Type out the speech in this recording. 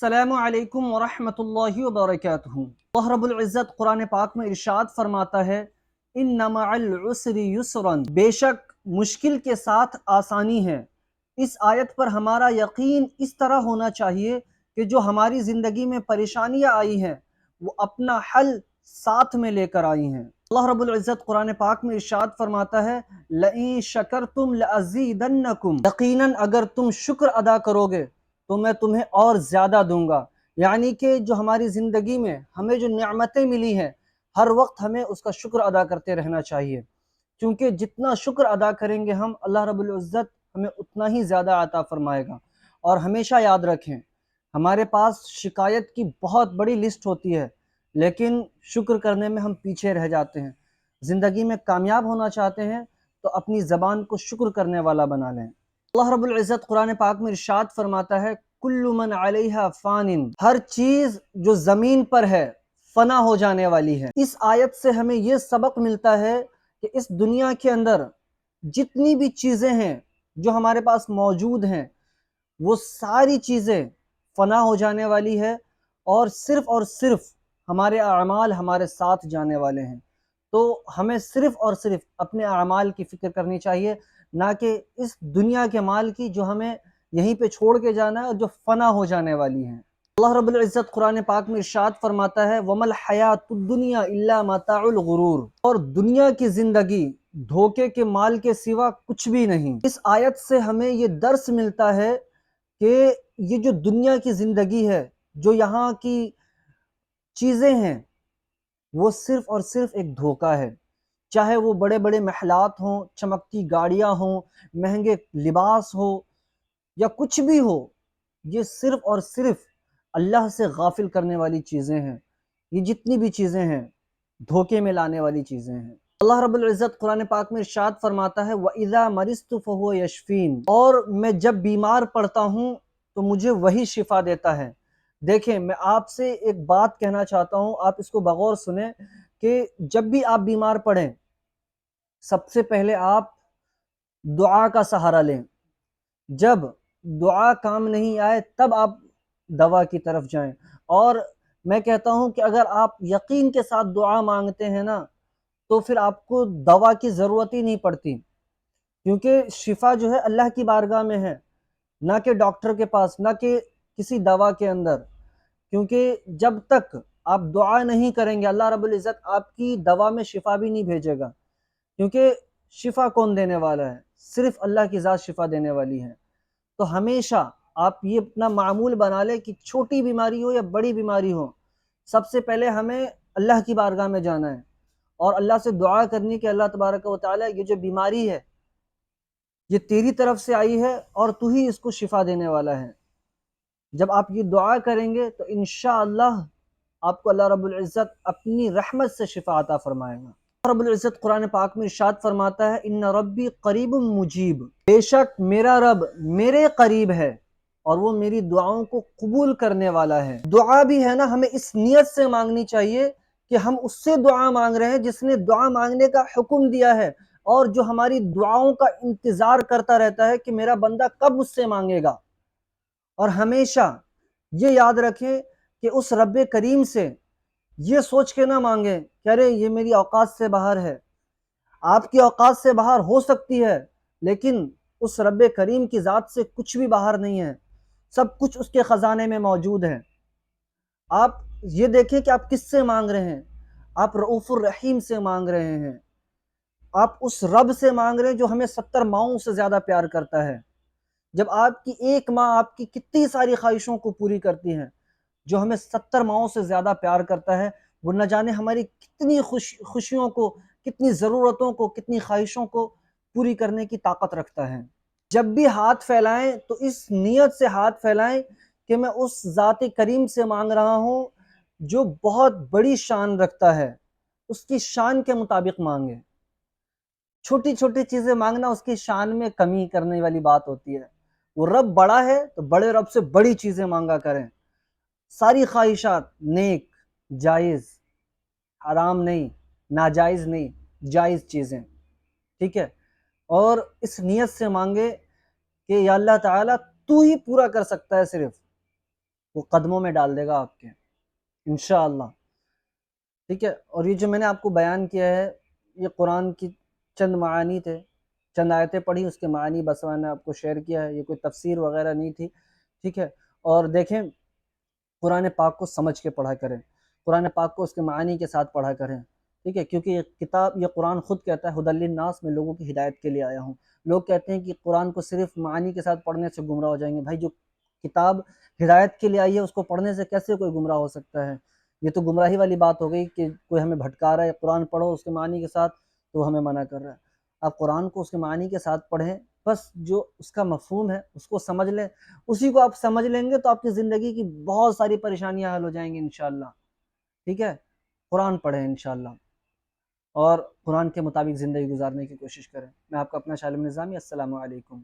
السلام علیکم ورحمۃ اللہ وبرکاتہ۔ اللہ رب العزت قرآن پاک میں ارشاد فرماتا ہے ان مع العسر یسرا، بے شک مشکل کے ساتھ آسانی ہے۔ اس آیت پر ہمارا یقین اس طرح ہونا چاہیے کہ جو ہماری زندگی میں پریشانیاں آئی ہیں وہ اپنا حل ساتھ میں لے کر آئی ہیں۔ اللہ رب العزت قرآن پاک میں ارشاد فرماتا ہے لئن شکرتم لازیدنکم، یقیناً اگر تم شکر ادا کرو گے تو میں تمہیں اور زیادہ دوں گا۔ یعنی کہ جو ہماری زندگی میں ہمیں جو نعمتیں ملی ہیں ہر وقت ہمیں اس کا شکر ادا کرتے رہنا چاہیے، کیونکہ جتنا شکر ادا کریں گے ہم، اللہ رب العزت ہمیں اتنا ہی زیادہ عطا فرمائے گا۔ اور ہمیشہ یاد رکھیں ہمارے پاس شکایت کی بہت بڑی لسٹ ہوتی ہے لیکن شکر کرنے میں ہم پیچھے رہ جاتے ہیں۔ زندگی میں کامیاب ہونا چاہتے ہیں تو اپنی زبان کو شکر کرنے والا بنا لیں۔ اللہ رب العزت قرآن پاک میں ارشاد فرماتا ہے کل من علیہا فان، ہر چیز جو زمین پر ہے فنا ہو جانے والی ہے۔ اس آیت سے ہمیں یہ سبق ملتا ہے کہ اس دنیا کے اندر جتنی بھی چیزیں ہیں جو ہمارے پاس موجود ہیں وہ ساری چیزیں فنا ہو جانے والی ہے، اور صرف ہمارے اعمال ہمارے ساتھ جانے والے ہیں۔ تو ہمیں صرف اور صرف اپنے اعمال کی فکر کرنی چاہیے، نہ کہ اس دنیا کے مال کی جو ہمیں یہیں پہ چھوڑ کے جانا ہے اور جو فنا ہو جانے والی ہیں۔ اللہ رب العزت قرآن پاک میں ارشاد فرماتا ہے وَمَا الْحَيَاةُ الدُّنْيَا إِلَّا مَتَاعُ الْغُرُورِ، اور دنیا کی زندگی دھوکے کے مال کے سوا کچھ بھی نہیں۔ اس آیت سے ہمیں یہ درس ملتا ہے کہ یہ جو دنیا کی زندگی ہے، جو یہاں کی چیزیں ہیں، وہ صرف اور صرف ایک دھوکہ ہے۔ چاہے وہ بڑے بڑے محلات ہوں، چمکتی گاڑیاں ہوں، مہنگے لباس ہو یا کچھ بھی ہو، یہ صرف اور صرف اللہ سے غافل کرنے والی چیزیں ہیں۔ یہ جتنی بھی چیزیں ہیں دھوکے میں لانے والی چیزیں ہیں۔ اللہ رب العزت قرآن پاک میں ارشاد فرماتا ہے وَإِذَا مَرِضْتُ فَهُوَ يَشْفِينِ، اور میں جب بیمار پڑتا ہوں تو مجھے وہی شفا دیتا ہے۔ دیکھیں میں آپ سے ایک بات کہنا چاہتا ہوں، آپ اس کو بغور سنیں کہ جب بھی آپ بیمار پڑیں سب سے پہلے آپ دعا کا سہارا لیں۔ جب دعا کام نہیں آئے تب آپ دوا کی طرف جائیں۔ اور میں کہتا ہوں کہ اگر آپ یقین کے ساتھ دعا مانگتے ہیں نا تو پھر آپ کو دوا کی ضرورت ہی نہیں پڑتی، کیونکہ شفا جو ہے اللہ کی بارگاہ میں ہے، نہ کہ ڈاکٹر کے پاس، نہ کہ کسی دوا کے اندر۔ کیونکہ جب تک آپ دعا نہیں کریں گے اللہ رب العزت آپ کی دوا میں شفا بھی نہیں بھیجے گا، کیونکہ شفا کون دینے والا ہے؟ صرف اللہ کی ذات شفا دینے والی ہے۔ تو ہمیشہ آپ یہ اپنا معمول بنا لیں کہ چھوٹی بیماری ہو یا بڑی بیماری ہو، سب سے پہلے ہمیں اللہ کی بارگاہ میں جانا ہے اور اللہ سے دعا کرنی کہ اللہ تبارک و تعالی یہ جو بیماری ہے یہ تیری طرف سے آئی ہے اور تو ہی اس کو شفا دینے والا ہے۔ جب آپ یہ دعا کریں گے تو انشاءاللہ آپ کو اللہ رب العزت اپنی رحمت سے شفا عطا فرمائے گا۔ اللہ رب العزت قرآن پاک میں ارشاد فرماتا ہے ان ربی قریب مجیب، بے شک میرا رب میرے قریب ہے اور وہ میری دعاؤں کو قبول کرنے والا ہے۔ دعا بھی ہے نا ہمیں اس نیت سے مانگنی چاہیے کہ ہم اس سے دعا مانگ رہے ہیں جس نے دعا مانگنے کا حکم دیا ہے، اور جو ہماری دعاؤں کا انتظار کرتا رہتا ہے کہ میرا بندہ کب مجھ سے مانگے گا۔ اور ہمیشہ یہ یاد رکھیں کہ اس رب کریم سے یہ سوچ کے نہ مانگیں کہ ارے یہ میری اوقات سے باہر ہے۔ آپ کی اوقات سے باہر ہو سکتی ہے لیکن اس رب کریم کی ذات سے کچھ بھی باہر نہیں ہے، سب کچھ اس کے خزانے میں موجود ہے۔ آپ یہ دیکھیں کہ آپ کس سے مانگ رہے ہیں، آپ رؤوف الرحیم سے مانگ رہے ہیں، آپ اس رب سے مانگ رہے ہیں جو ہمیں 70 ماؤں سے زیادہ پیار کرتا ہے۔ جب آپ کی ایک ماں آپ کی کتنی ساری خواہشوں کو پوری کرتی ہے، جو ہمیں 70 ماؤں سے زیادہ پیار کرتا ہے، وہ نہ جانے ہماری کتنی خوشیوں کو، کتنی ضرورتوں کو، کتنی خواہشوں کو پوری کرنے کی طاقت رکھتا ہے۔ جب بھی ہاتھ پھیلائیں تو اس نیت سے ہاتھ پھیلائیں کہ میں اس ذات کریم سے مانگ رہا ہوں جو بہت بڑی شان رکھتا ہے، اس کی شان کے مطابق مانگیں۔ چھوٹی چھوٹی چیزیں مانگنا اس کی شان میں کمی کرنے والی بات ہوتی ہے۔ وہ رب بڑا ہے تو بڑے رب سے بڑی چیزیں مانگا کریں۔ ساری خواہشات نیک، جائز، حرام نہیں، ناجائز نہیں، جائز چیزیں، ٹھیک ہے؟ اور اس نیت سے مانگے کہ یا اللہ تعالیٰ تو ہی پورا کر سکتا ہے، صرف وہ قدموں میں ڈال دے گا آپ کے انشاءاللہ. ٹھیک ہے. اور یہ جو میں نے آپ کو بیان کیا ہے یہ قرآن کی چند معانی تھے، چند آیتیں پڑھی، اس کے معانی بس میں نے آپ کو شیئر کیا ہے. یہ کوئی تفسیر وغیرہ نہیں تھی. ٹھیک ہے. اور دیکھیں قرآن پاک کو سمجھ کے پڑھا کریں، قرآن پاک کو اس کے معانی کے ساتھ پڑھا کریں. ٹھیک ہے. کیونکہ یہ کتاب، یہ قرآن خود کہتا ہے ہدی للناس، میں لوگوں کی ہدایت کے لیے آیا ہوں. لوگ کہتے ہیں کہ قرآن کو صرف معانی کے ساتھ پڑھنے سے گمراہ ہو جائیں گے. بھائی جو کتاب ہدایت کے لیے آئی ہے اس کو پڑھنے سے کیسے کوئی گمراہ ہو سکتا ہے؟ یہ تو گمراہی والی بات ہو گئی کہ کوئی ہمیں بھٹکا رہا ہے. قرآن پڑھو اس کے معنی کے ساتھ تو ہمیں منع کر رہا ہے. آپ قرآن کو اس کے معنی کے ساتھ پڑھیں، بس جو اس کا مفہوم ہے اس کو سمجھ لیں. اسی کو آپ سمجھ لیں گے تو آپ کی زندگی کی بہت ساری پریشانیاں حل ہو جائیں گی انشاءاللہ. ٹھیک ہے. قرآن پڑھیں انشاءاللہ اور قرآن کے مطابق زندگی گزارنے کی کوشش کریں. میں آپ کا اپنا شاہ عالم نظامی. السلام علیکم.